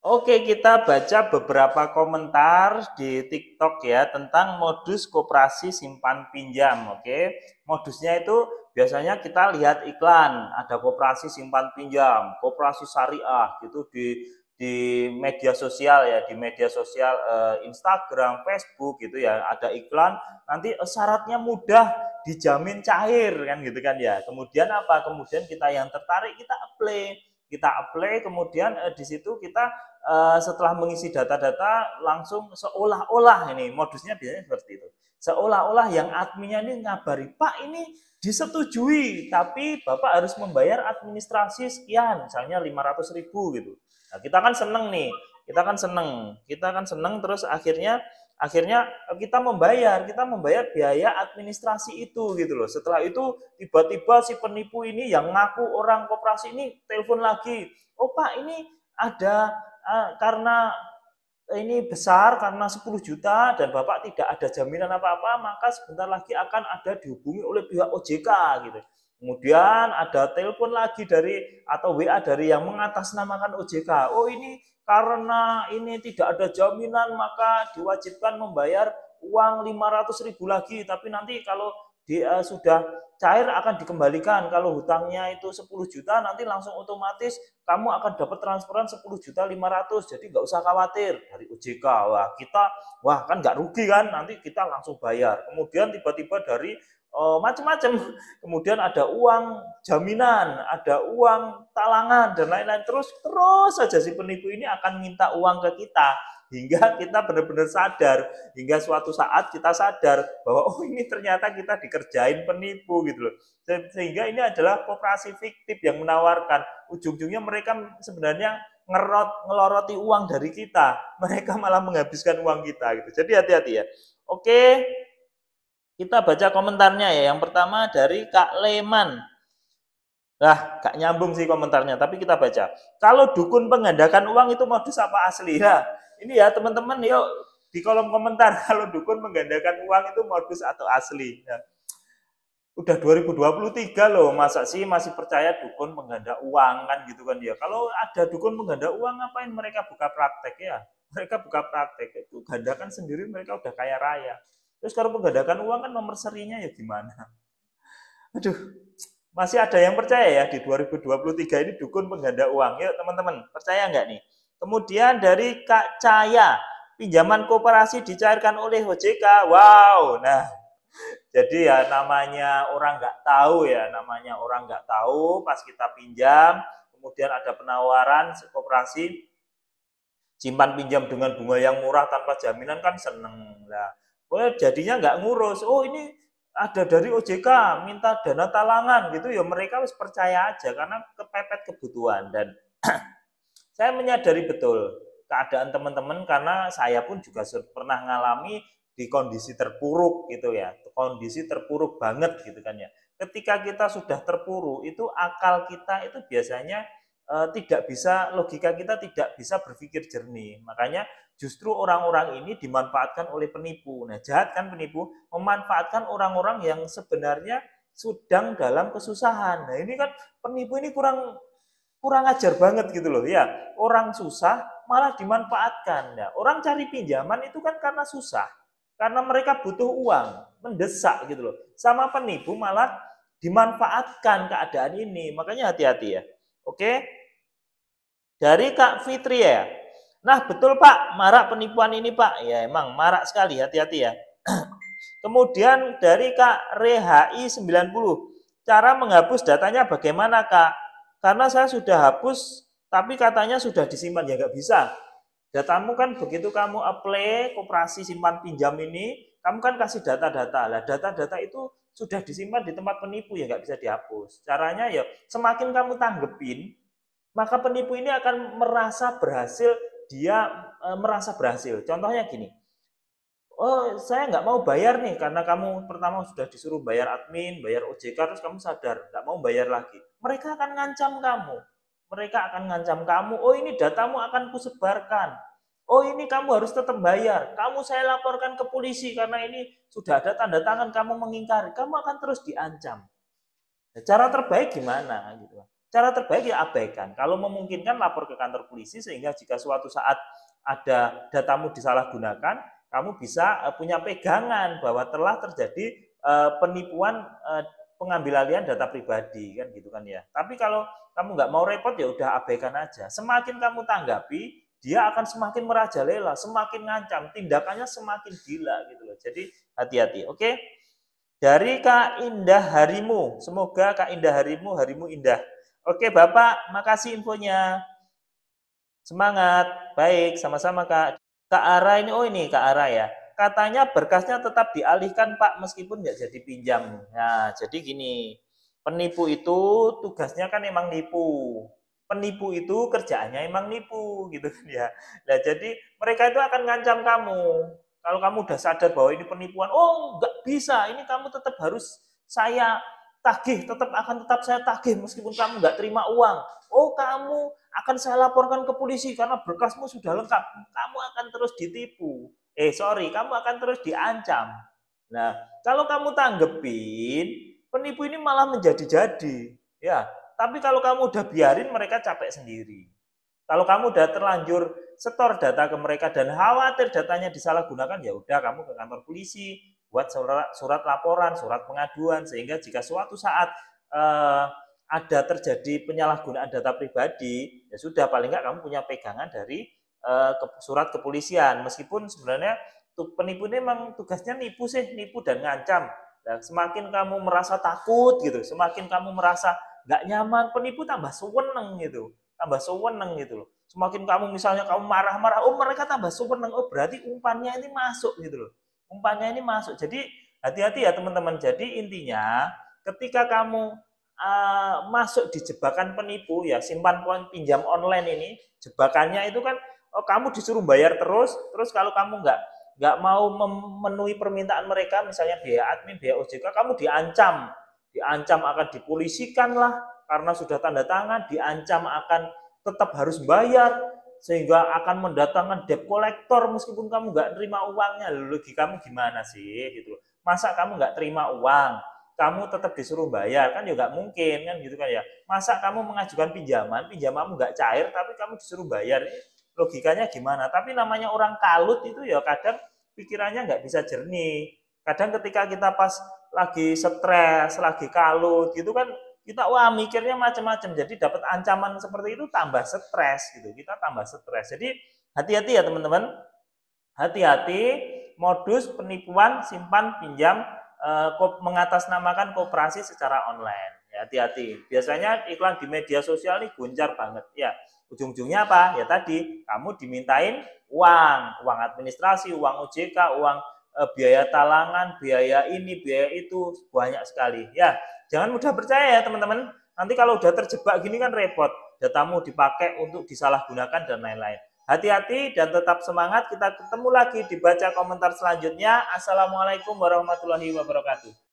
Oke, kita baca beberapa komentar di TikTok ya tentang modus koperasi simpan pinjam. Oke, modusnya itu biasanya kita lihat iklan, ada koperasi simpan pinjam, koperasi syariah gitu di media sosial ya, di media sosial Instagram, Facebook gitu ya, ada iklan nanti syaratnya mudah, dijamin cair kan gitu kan ya. Kemudian apa? Kemudian kita yang tertarik kita apply kemudian di situ kita setelah mengisi data-data langsung seolah-olah ini modusnya biasanya seperti itu. Seolah-olah yang adminnya ini ngabari, Pak ini disetujui, tapi Bapak harus membayar administrasi sekian, misalnya 500.000 gitu. Nah, kita kan seneng terus akhirnya kita membayar biaya administrasi itu gitu loh. Setelah itu tiba-tiba si penipu ini yang ngaku orang koperasi ini telepon lagi, oh Pak ini ada karena ini besar karena 10 juta dan Bapak tidak ada jaminan apa-apa, maka sebentar lagi akan ada dihubungi oleh pihak OJK gitu. Kemudian ada telepon lagi atau WA dari yang mengatasnamakan OJK. Oh ini karena ini tidak ada jaminan maka diwajibkan membayar uang 500.000 lagi. Tapi nanti kalau sudah cair akan dikembalikan. Kalau hutangnya itu 10 juta nanti langsung otomatis kamu akan dapat transferan 10.500.000. Jadi nggak usah khawatir dari OJK. Wah kan nggak rugi kan, nanti kita langsung bayar. Kemudian tiba-tiba dari macam-macam. Kemudian ada uang jaminan, ada uang talangan dan lain-lain. Terus saja si penipu ini akan minta uang ke kita hingga kita benar-benar sadar, hingga suatu saat kita sadar bahwa oh ini ternyata kita dikerjain penipu gitu loh. Sehingga ini adalah koperasi fiktif yang menawarkan, ujung-ujungnya mereka sebenarnya ngeloroti uang dari kita, mereka malah menghabiskan uang kita gitu. Jadi hati-hati ya. Oke, kita baca komentarnya ya. Yang pertama dari Kak Leman. Nah, gak nyambung sih komentarnya, tapi kita baca. Kalau dukun menggandakan uang itu modus apa asli? Nah, ini ya teman-teman, yuk di kolom komentar kalau dukun menggandakan uang itu modus atau asli. Nah, udah 2023 loh, masa sih masih percaya dukun mengganda uang kan gitu kan ya. Kalau ada dukun mengganda uang, ngapain mereka buka praktek ya? Mereka buka praktek, itu gandakan sendiri mereka udah kaya raya. Terus kalau menggandakan uang kan nomor serinya ya gimana? Aduh, masih ada yang percaya ya di 2023 ini dukun pengganda uang. Yuk teman-teman, percaya nggak nih? Kemudian dari Kak Caya, pinjaman koperasi dicairkan oleh OJK. Wow, nah jadi ya namanya orang nggak tahu ya, namanya orang nggak tahu pas kita pinjam, kemudian ada penawaran koperasi simpan pinjam dengan bunga yang murah tanpa jaminan kan seneng lah. Jadinya nggak ngurus. Oh ini ada dari OJK minta dana talangan gitu ya, mereka harus percaya aja karena kepepet kebutuhan. Dan saya menyadari betul keadaan teman-teman karena saya pun juga pernah ngalami di kondisi terpuruk gitu ya, kondisi terpuruk banget gitu kan ya. Ketika kita sudah terpuruk itu akal kita itu biasanya tidak bisa, logika kita tidak bisa berpikir jernih. Makanya justru orang-orang ini dimanfaatkan oleh penipu. Nah, jahat kan penipu memanfaatkan orang-orang yang sebenarnya sedang dalam kesusahan. Nah, ini kan penipu ini kurang kurang ajar banget gitu loh ya. Orang susah malah dimanfaatkan. Ya, orang cari pinjaman itu kan karena susah. Karena mereka butuh uang, mendesak gitu loh. Sama penipu malah dimanfaatkan keadaan ini. Makanya hati-hati ya. Oke. Dari Kak Fitri ya. Nah betul Pak, marak penipuan ini Pak. Ya emang marak sekali, hati-hati ya. Kemudian dari Kak Rehai 90. Cara menghapus datanya bagaimana Kak? Karena saya sudah hapus, tapi katanya sudah disimpan. Ya nggak bisa. Datamu kan begitu kamu apply koperasi simpan pinjam ini, kamu kan kasih data-data. Lah data-data itu sudah disimpan di tempat penipu ya nggak bisa dihapus. Caranya ya semakin kamu tanggepin, maka penipu ini akan merasa berhasil, merasa berhasil. Contohnya gini, oh saya nggak mau bayar nih karena kamu pertama sudah disuruh bayar admin, bayar OJK, terus kamu sadar nggak mau bayar lagi. Mereka akan ngancam kamu. Mereka akan ngancam kamu, oh ini datamu akan kusebarkan. Oh ini kamu harus tetap bayar. Kamu saya laporkan ke polisi karena ini sudah ada tanda tangan kamu mengingkari. Kamu akan terus diancam. Cara terbaik gimana gitu? Cara terbaik ya abaikan. Kalau memungkinkan lapor ke kantor polisi sehingga jika suatu saat ada datamu disalahgunakan, kamu bisa punya pegangan bahwa telah terjadi penipuan pengambil alihan data pribadi kan gitu kan ya. Tapi kalau kamu nggak mau repot ya udah abaikan aja. Semakin kamu tanggapi, dia akan semakin merajalela, semakin ngancam, tindakannya semakin gila gitu loh. Jadi hati-hati, oke? Dari Kak Indah Harimu, semoga Kak Indah harimu indah. Oke Bapak, makasih infonya. Semangat, baik, sama-sama Kak. Kak Ara ini, oh ini Kak Ara ya. Katanya berkasnya tetap dialihkan Pak, meskipun nggak jadi pinjam. Nah, jadi gini, penipu itu tugasnya kan emang nipu. Penipu itu kerjaannya emang nipu, gitu kan ya. Nah, jadi mereka itu akan ngancam kamu. Kalau kamu udah sadar bahwa ini penipuan, oh nggak bisa, ini kamu tetap harus saya tagih, tetap saya tagih meskipun kamu nggak terima uang. Oh kamu akan saya laporkan ke polisi karena berkasmu sudah lengkap. Kamu akan terus ditipu. Kamu akan terus diancam. Nah, kalau kamu tanggepin, penipu ini malah menjadi-jadi. Ya, tapi kalau kamu udah biarin mereka capek sendiri. Kalau kamu udah terlanjur setor data ke mereka dan khawatir datanya disalahgunakan, ya udah kamu ke kantor polisi, buat surat laporan, surat pengaduan, sehingga jika suatu saat ada terjadi penyalahgunaan data pribadi, ya sudah paling nggak kamu punya pegangan dari surat kepolisian. Meskipun sebenarnya penipu ini memang tugasnya nipu dan ngancam. Nah, semakin kamu merasa takut gitu, semakin kamu merasa nggak nyaman, penipu tambah seneng gitu, loh. Semakin kamu misalnya kamu marah-marah, oh mereka tambah seneng, oh berarti umpannya ini masuk gitu loh. Umpannya ini masuk. Jadi hati-hati ya teman-teman. Jadi intinya ketika kamu masuk di jebakan penipu ya, simpan poin pinjam online ini, jebakannya itu kan kamu disuruh bayar terus kalau kamu nggak mau memenuhi permintaan mereka, misalnya biaya admin, biaya OJK, kamu diancam akan dipolisikan lah karena sudah tanda tangan, diancam akan tetap harus bayar sehingga akan mendatangkan debt collector meskipun kamu nggak terima uangnya. Logika kamu gimana sih gitu? Masa kamu nggak terima uang, kamu tetap disuruh bayar, kan juga mungkin kan gitu kan ya. Masa kamu mengajukan pinjamanmu nggak cair tapi kamu disuruh bayar, logikanya gimana? Tapi namanya orang kalut itu ya kadang pikirannya nggak bisa jernih. Kadang ketika kita pas lagi stres, lagi kalut gitu kan, kita wah mikirnya macam-macam. Jadi dapat ancaman seperti itu tambah stres gitu. Kita tambah stres. Jadi hati-hati ya teman-teman. Hati-hati modus penipuan simpan pinjam mengatasnamakan koperasi secara online. Ya, hati-hati. Biasanya iklan di media sosial ini goncar banget ya. Ujung-ujungnya apa? Ya tadi, kamu dimintain uang administrasi, uang OJK, uang biaya talangan, biaya ini, biaya itu, banyak sekali. Ya, jangan mudah percaya ya teman-teman. Nanti kalau udah terjebak gini kan repot. Datamu dipakai untuk disalahgunakan dan lain-lain. Hati-hati dan tetap semangat. Kita ketemu lagi di baca komentar selanjutnya. Assalamualaikum warahmatullahi wabarakatuh.